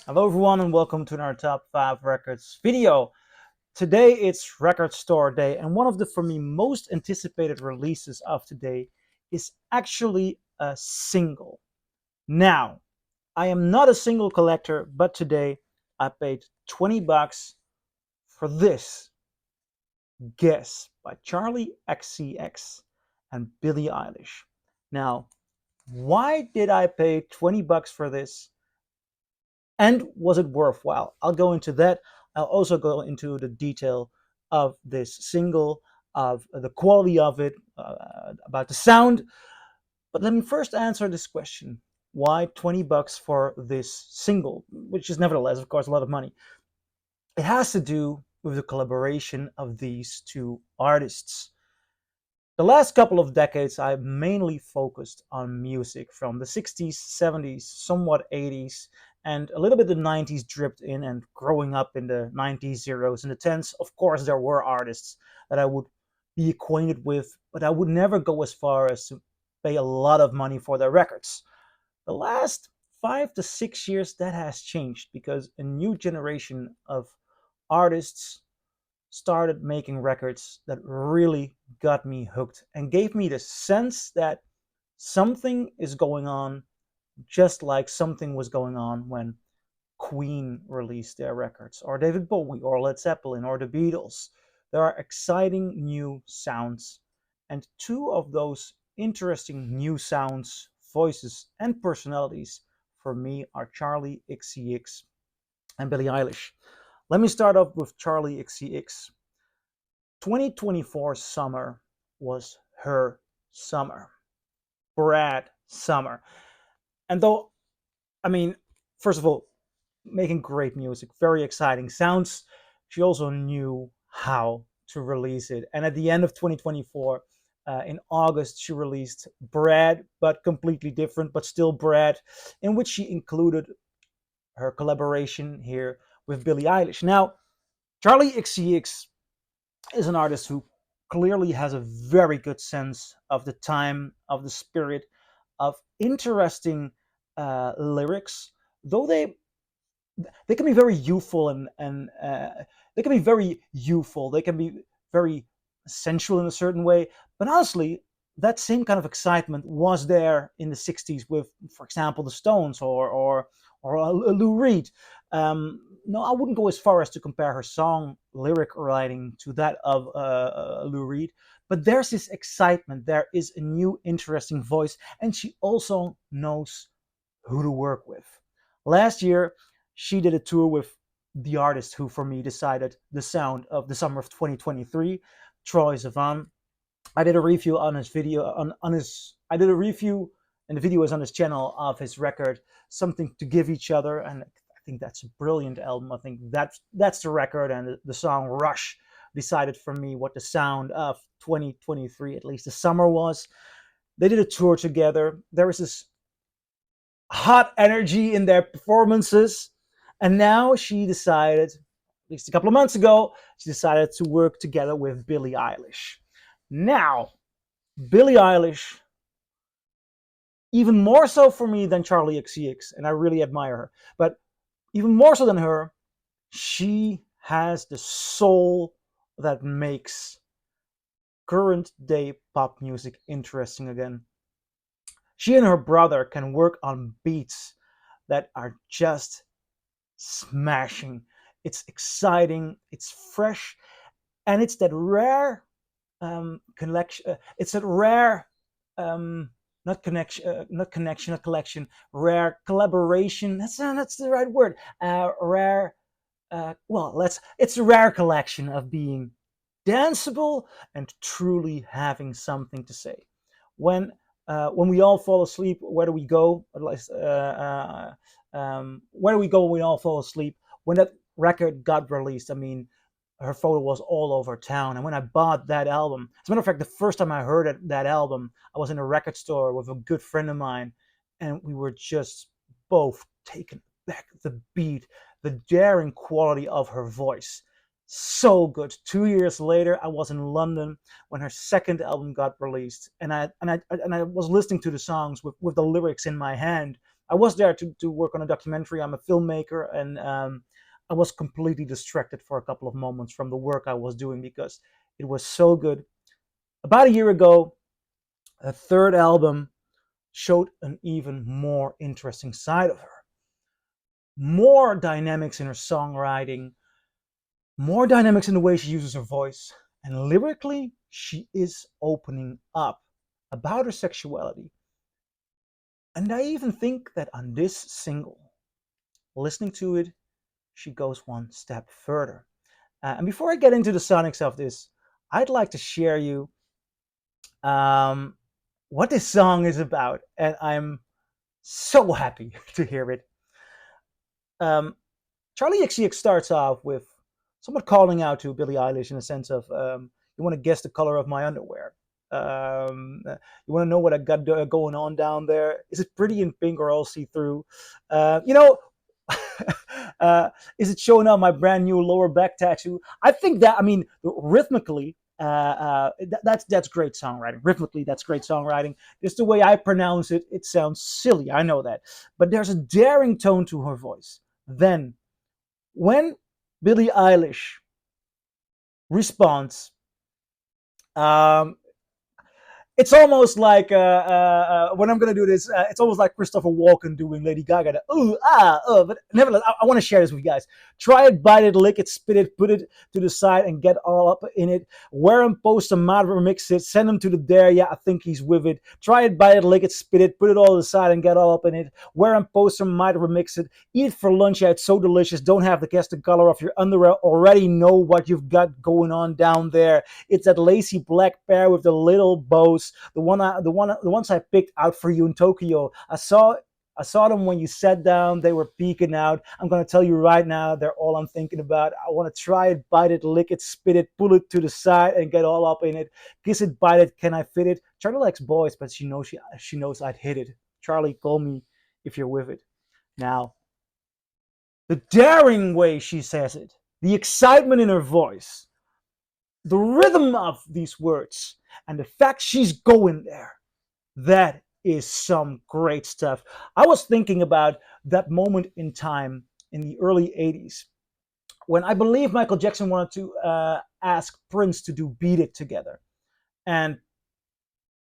Hello everyone and welcome to our top 5 records video. Today it's Record Store Day and one of the for me most anticipated releases of today is actually a single. Now, I am not a single collector, but today I paid 20 bucks for this Guess by Charli XCX and Billie Eilish. Now, why did I pay 20 bucks for this? And was it worthwhile? I'll go into that. I'll also go into the detail of this single, of the quality of it, about the sound. But let me first answer this question. Why 20 bucks for this single, which is nevertheless, of course, a lot of money? It has to do with the collaboration of these two artists. The last couple of decades, I mainly focused on music from the 60s, 70s, somewhat 80s, and a little bit the 90s dripped in. And growing up in the 90s, zeros, and the 10s, of course, there were artists that I would be acquainted with, but I would never go as far as to pay a lot of money for their records. The last 5 to 6 years, that has changed because a new generation of artists started making records that really got me hooked and gave me the sense that something is going on, just like something was going on when Queen released their records, or David Bowie, or Led Zeppelin, or the Beatles. There are exciting new sounds, and two of those interesting new sounds, voices, and personalities for me are Charli XCX and Billie Eilish. Let me start off with Charli XCX. 2024 summer was her summer. Brad summer. And though, I mean, first of all, making great music, very exciting sounds, she also knew how to release it. And at the end of 2024, in August, she released Brad, but completely different, but still Brad, in which she included her collaboration here with Billie Eilish. Now, Charli XCX is an artist who clearly has a very good sense of the time, of the spirit, of interesting lyrics, though they can be very youthful and they can be very youthful. They can be very sensual in a certain way. But honestly, that same kind of excitement was there in the '60s with, for example, the Stones or Lou Reed. No, I wouldn't go as far as to compare her song lyric writing to that of Lou Reed, but there's this excitement. There is a new, interesting voice, and she also knows who to work with. Last year, she did a tour with the artist who, for me, decided the sound of the summer of 2023, Troy Sivan. I did a review on his video on his. I did a review, and the video is on his channel of his record, "Something to Give Each Other," and I think that's a brilliant album. I think that's the record, and the song "Rush" decided for me what the sound of 2023, at least the summer, was. They did a tour together. There was this hot energy in their performances. And now she decided, at least a couple of months ago, she decided to work together with Billie Eilish. Now, Billie Eilish, even more so for me than Charli XCX, and I really admire her, but even more so than her, she has the soul that makes current day pop music interesting again. She and her brother can work on beats that are just smashing. It's exciting, it's fresh, and it's that rare collection. It's that rare, not connection, not collection, rare collaboration. That's the right word. Rare. Well, let's. It's a rare collection of being danceable and truly having something to say. When we all fall asleep, where do we go? At least, where do we go when we all fall asleep? When that record got released, I mean, her photo was all over town. And when I bought that album, as a matter of fact, the first time I heard that album, I was in a record store with a good friend of mine, and we were just both taken back. The beat, the daring quality of her voice, so good. 2 years later, I was in London when her second album got released, and I was listening to the songs with the lyrics in my hand. I was there to work on a documentary. I'm a filmmaker, and I was completely distracted for a couple of moments from the work I was doing because it was so good. About a year ago, a third album showed an even more interesting side of her. More dynamics in her songwriting, more dynamics in the way she uses her voice, and lyrically, she is opening up about her sexuality. And I even think that on this single, listening to it, she goes one step further. And before I get into the sonics of this, I'd like to share you um, what this song is about, and I'm so happy to hear it. Um, Charli XCX starts off with somewhat calling out to Billie Eilish in a sense of, "You want to guess the color of my underwear? You want to know what I got going on down there? Is it pretty in pink or all see through? You know, is it showing up my brand new lower back tattoo?" I think that, I mean, rhythmically, that's great songwriting. Rhythmically, that's great songwriting. Just the way I pronounce it, it sounds silly. I know that, but there's a daring tone to her voice. Then, when Billie Eilish responds, um, it's almost like when I'm gonna do this, it's almost like Christopher Walken doing Lady Gaga. Ooh, but nevertheless, I want to share this with you guys. Try it, bite it, lick it, spit it, put it to the side, and get all up in it. Wear and post a matter, mix it, send him to the dare. Yeah, I think he's with it. Try it, bite it, lick it, spit it, put it all to the side, and get all up in it. Wear and post some might remix it. Eat it for lunch. Yeah, it's so delicious. Don't have to guess the color of your underwear. Already know what you've got going on down there. It's that lacy black pair with the little bows. The ones I picked out for you in Tokyo. I saw them when you sat down. They were peeking out. I'm gonna tell you right now, they're all I'm thinking about. I want to try it, bite it, lick it, spit it, pull it to the side, and get all up in it. Kiss it, bite it. Can I fit it? Charli likes boys, but she knows I'd hit it. Charli, call me if you're with it. Now, the daring way she says it, the excitement in her voice, the rhythm of these words, and the fact she's going there, that is some great stuff. I was thinking about that moment in time in the early 80s when I believe Michael Jackson wanted to ask Prince to do Beat It together. And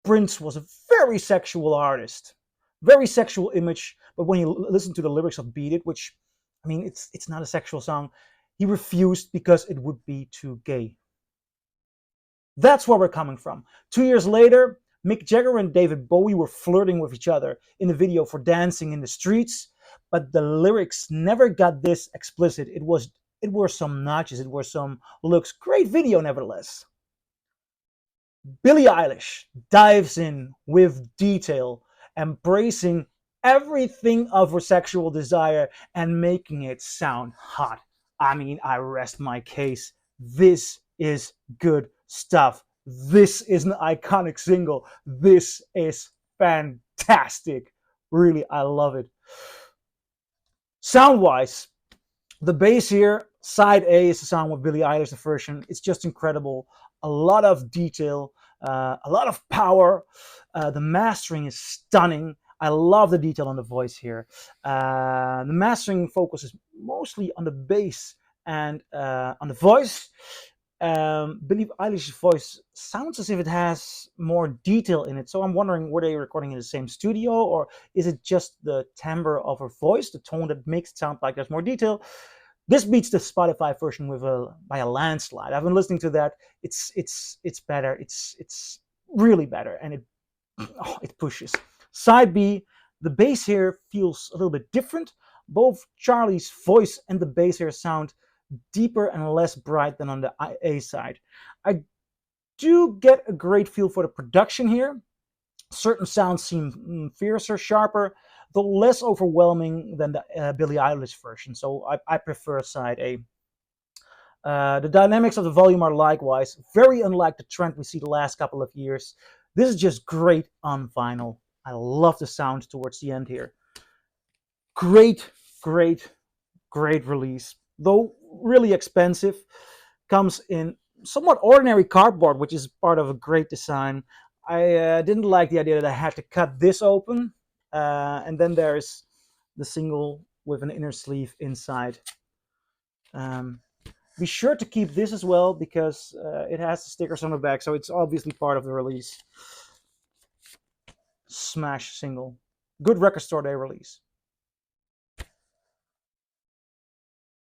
Prince was a very sexual artist, very sexual image. But when you listen to the lyrics of Beat It, which, I mean, it's not a sexual song, he refused because it would be too gay. That's where we're coming from. 2 years later, Mick Jagger and David Bowie were flirting with each other in the video for Dancing in the Streets, but the lyrics never got this explicit. It were some notches, it were some looks. Great video, nevertheless. Billie Eilish dives in with detail, embracing everything of her sexual desire and making it sound hot. I mean, I rest my case. This is good stuff. This is an iconic single. This is fantastic. Really, I love it. Sound wise, the bass here, side A, is the song with Billie Eilish, the version. It's just incredible. A lot of detail, a lot of power. The mastering is stunning. I love the detail on the voice here. The mastering focuses mostly on the bass and on the voice. Billie Eilish's voice sounds as if it has more detail in it. So I'm wondering, were they recording in the same studio, or is it just the timbre of her voice, the tone that makes it sound like there's more detail? This beats the Spotify version by a landslide. I've been listening to that. It's better. It's really better, and it pushes. Side B, the bass here feels a little bit different. Both Charli's voice and the bass here sound deeper and less bright than on the A side. I do get a great feel for the production here. Certain sounds seem fiercer, sharper, though less overwhelming than the Billie Eilish version. So I prefer side A. The dynamics of the volume are likewise very unlike the trend we see the last couple of years. This is just great on vinyl. I love the sound towards the end here. Great, great, great release. Though really expensive, comes in somewhat ordinary cardboard, which is part of a great design. I didn't like the idea that I had to cut this open, and then there's the single with an inner sleeve inside. Be sure to keep this as well because it has the stickers on the back, so it's obviously part of the release. Smash single. Good record store day release.